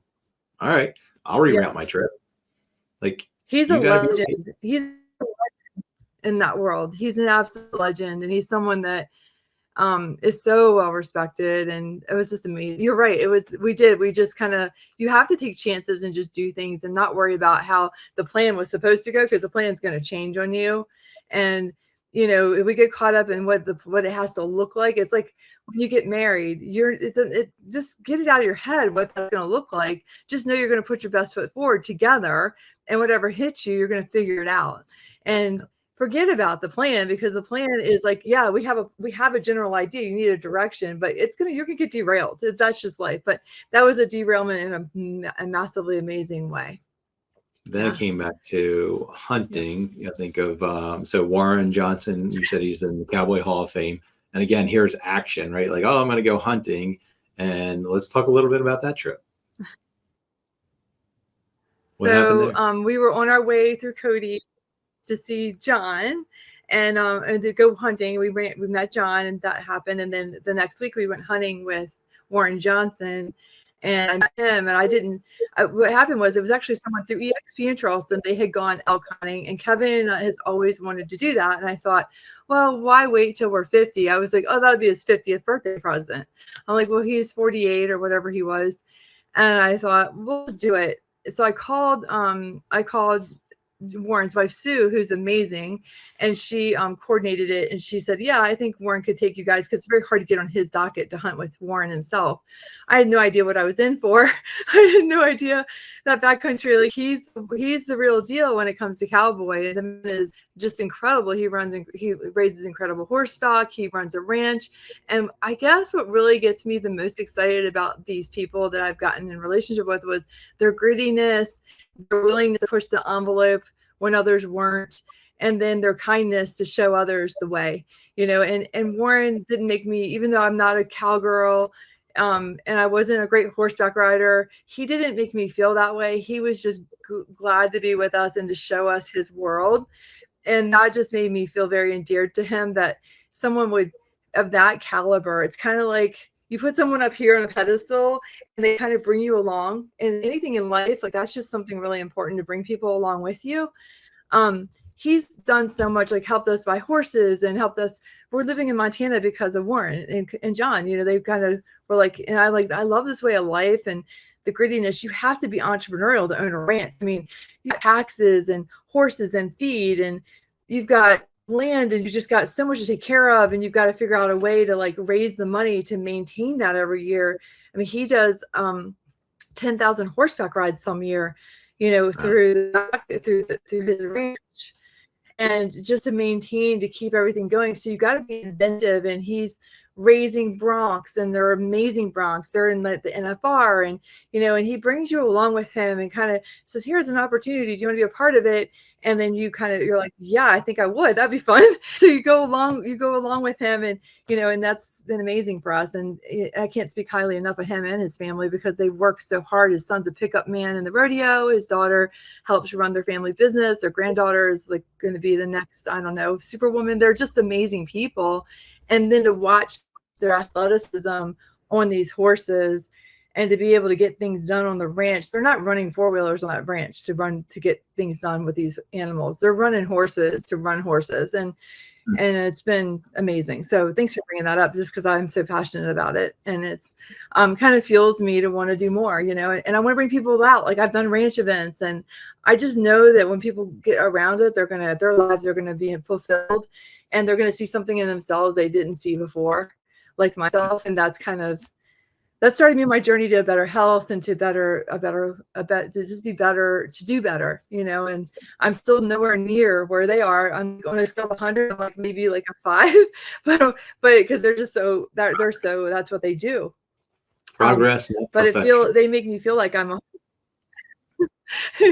All right, I'll Yeah. reroute my trip. Like, He's you a got to be legend. He's a legend in that world. He's an absolute legend, and he's someone that is so well respected. And it was just amazing. You're right. We just kind of, you have to take chances and just do things and not worry about how the plan was supposed to go, because the plan's going to change on you. And if we get caught up in what it has to look like, it's like when you get married, just get it out of your head what that's going to look like. Just know you're going to put your best foot forward together, and whatever hits you, you're going to figure it out. And forget about the plan, because the plan is like, yeah, we have a general idea. You need a direction, but you're going to get derailed. That's just life. But that was a derailment in a massively amazing way. Then it came back to hunting. I think of so Warren Johnson, you said he's in the Cowboy Hall of Fame. And again, here's action, right? Like, oh, I'm going to go hunting. And let's talk a little bit about that trip. What happened there? We were on our way through Cody to see John and to go hunting. We met John, and that happened. And then the next week we went hunting with Warren Johnson. And I met him, and what happened was, it was actually someone through EXP in Charleston. They had gone elk hunting, and Kevin has always wanted to do that. And I thought, well, why wait till we're 50? I was like, oh, that would be his 50th birthday present. I'm like, well, he's 48 or whatever he was. And I thought, well, let's do it. So I called Warren's wife, Sue, who's amazing, and she coordinated it. And she said, yeah, I think Warren could take you guys, because it's very hard to get on his docket to hunt with Warren himself. I had no idea what I was in for. I had no idea that backcountry, like, he's the real deal when it comes to cowboy. The man is just incredible. He raises incredible horse stock. He runs a ranch. And I guess what really gets me the most excited about these people that I've gotten in relationship with was their grittiness, their willingness to push the envelope when others weren't, and then their kindness to show others the way, and Warren didn't make me, even though I'm not a cowgirl, and I wasn't a great horseback rider, he didn't make me feel that way. He was just glad to be with us and to show us his world. And that just made me feel very endeared to him, that someone would, of that caliber, it's kind of like, you put someone up here on a pedestal and they kind of bring you along. And anything in life, like, that's just something really important, to bring people along with you. He's done so much, like helped us buy horses and helped us. We're living in Montana because of Warren and John. They kind of were like, and I love this way of life and the grittiness. You have to be entrepreneurial to own a ranch. I mean, you have taxes and horses and feed, and you've got land, and you just got so much to take care of, and you've got to figure out a way to like raise the money to maintain that every year. I mean, he does 10,000 horseback rides some year, through his ranch, and just to maintain, to keep everything going. So you got to be inventive. And he's raising broncs, and they're amazing broncs. They're in the NFR, and and he brings you along with him and kind of says, here's an opportunity, do you want to be a part of it? And then you're like, yeah, I think I would, that'd be fun. So you go along with him, and and that's been amazing for us. And I can't speak highly enough of him and his family, because they work so hard. His son's a pickup man in the rodeo, his daughter helps run their family business, their granddaughter is like going to be the next, I don't know, superwoman. They're just amazing people. And then to watch their athleticism on these horses, and to be able to get things done on the ranch. They're not running four-wheelers on that ranch to get things done with these animals. They're running horses to run horses. And it's been amazing. So thanks for bringing that up, just because I'm so passionate about it. And it's kind of fuels me to want to do more, and I want to bring people out. Like, I've done ranch events, and I just know that when people get around it, their lives are going to be fulfilled, and they're going to see something in themselves they didn't see before, like myself. And that started me on my journey to better health, and to to just be better, to do better, and I'm still nowhere near where they are. I'm on a scale of 100, I'm like maybe like a 5, but because they're just that's what they do. Progress. But they make me feel like I'm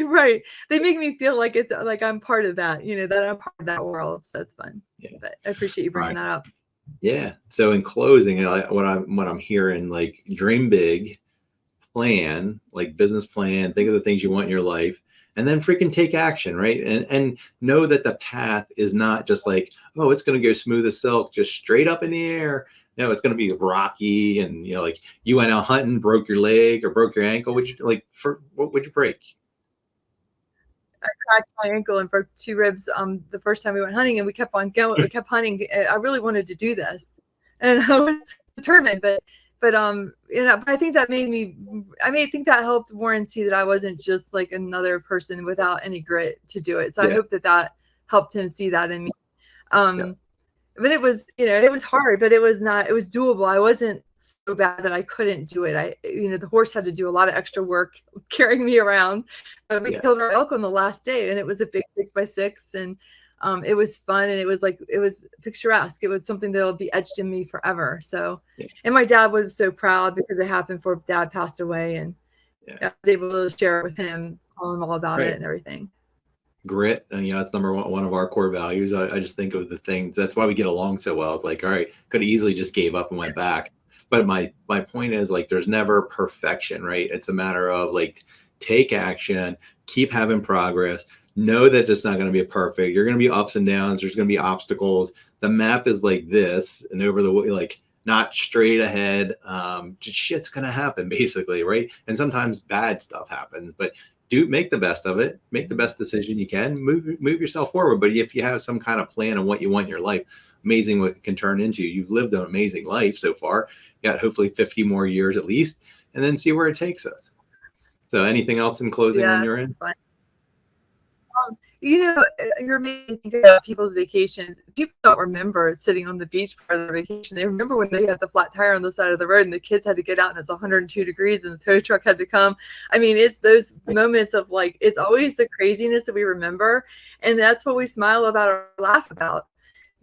right. They make me feel like it's like I'm part of that, that I'm part of that world. So that's fun. Yeah. But I appreciate you bringing that up. Yeah. So in closing, what I'm hearing, like, dream big, plan, like business plan, think of the things you want in your life, and then freaking take action, right? And know that the path is not just like, oh, it's going to go smooth as silk, just straight up in the air. No, it's going to be rocky. And, like you went out hunting, broke your leg or broke your ankle. What would you break? I cracked my ankle and broke 2 ribs the first time we went hunting, and we kept on going. We kept hunting. I really wanted to do this, and I was determined. But I think that I think that helped Warren see that I wasn't just like another person without any grit to do it. So I hope that helped him see that in me. But it was, it was hard, but it was doable. I wasn't so bad that I couldn't do it. The horse had to do a lot of extra work carrying me around. We killed our elk on the last day, and it was a big 6x6, and it was fun, and it was picturesque. It was something that'll be etched in me forever. So, and my dad was so proud because it happened before Dad passed away, and I was able to share it with him, tell him all about it and everything. Grit, and that's number one of our core values. I just think of the things, that's why we get along so well. It's like, all right, could have easily just gave up and went back. But my point is, like, there's never perfection, right? It's a matter of like, take action, keep having progress, know that it's not going to be perfect. You're going to be ups and downs. There's going to be obstacles. The map is like this, and over the way, like, not straight ahead. Just shit's going to happen basically. Right. And sometimes bad stuff happens, but make the best of it, make the best decision you can, move yourself forward. But if you have some kind of plan on what you want in your life, amazing what it can turn into. You've lived an amazing life so far. You got hopefully 50 more years at least, and then see where it takes us. So anything else in closing on your end? You're making me think about people's vacations. People don't remember sitting on the beach part of their vacation. They remember when they had the flat tire on the side of the road and the kids had to get out and it's 102 degrees and the tow truck had to come. I mean, it's those moments of like, it's always the craziness that we remember. And that's what we smile about or laugh about.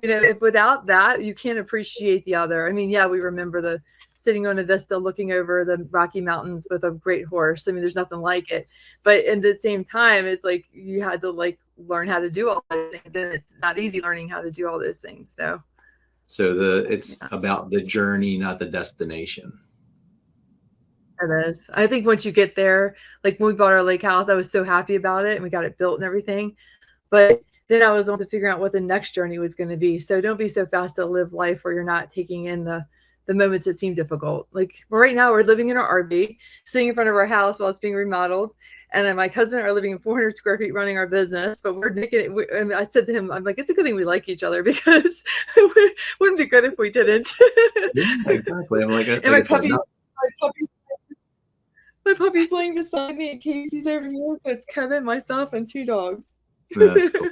If without that, you can't appreciate the other. I mean, we remember the sitting on a vista looking over the Rocky Mountains with a great horse. I mean, there's nothing like it. But at the same time, it's like you had to like learn how to do all those things. And it's not easy learning how to do all those things. So it's about the journey, not the destination. It is. I think once you get there, like when we bought our lake house, I was so happy about it and we got it built and everything. But then I was on to figure out what the next journey was going to be. So don't be so fast to live life where you're not taking in the moments that seem difficult. Like right now, we're living in our RV, sitting in front of our house while it's being remodeled. And then my husband are living in 400 square feet running our business, but we're making it. And I said to him, I'm like, it's a good thing we like each other because it wouldn't be good if we didn't. Yeah, exactly. I'm like, and my puppy's laying beside me and Casey's over here. So it's Kevin, myself, and 2 dogs. That's cool.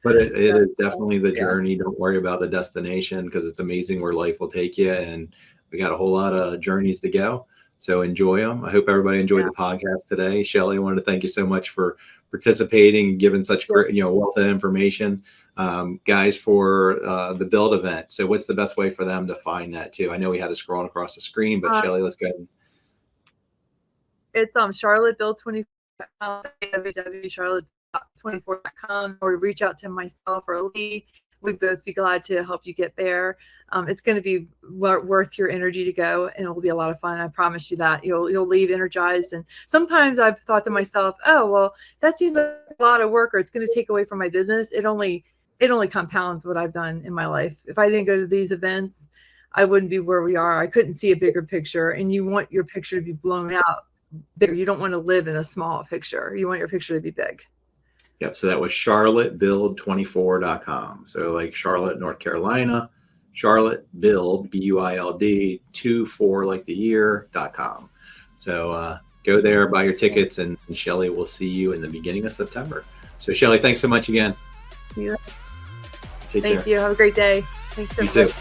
But it is definitely the journey. Don't worry about the destination because it's amazing where life will take you. And we got a whole lot of journeys to go. So enjoy them. I hope everybody enjoyed the podcast today. Shelley, I wanted to thank you so much for participating and giving such great, wealth of information. Guys, for the Build event. So what's the best way for them to find that too? I know we had to scroll across the screen, but Shelley, let's go ahead. It's Charlotte Build 24, www.charlotte24.com, or reach out to myself or Lee. We'd both be glad to help you get there. It's going to be worth your energy to go, and it'll be a lot of fun. I promise you that. You'll leave energized. And sometimes I've thought to myself, oh, well, that seems like a lot of work, or it's going to take away from my business. It only compounds what I've done in my life. If I didn't go to these events, I wouldn't be where we are. I couldn't see a bigger picture, and you want your picture to be blown out bigger. You don't want to live in a small picture. You want your picture to be big. Yep. So that was charlottebuild24.com. So like Charlotte, North Carolina, Charlotte Build, BUILD 24 like the year.com. So go there, buy your tickets, and Shelley will see you in the beginning of September. So Shelley, thanks so much again. Yeah. Take care. Thank you. Have a great day. Thanks so much. You too.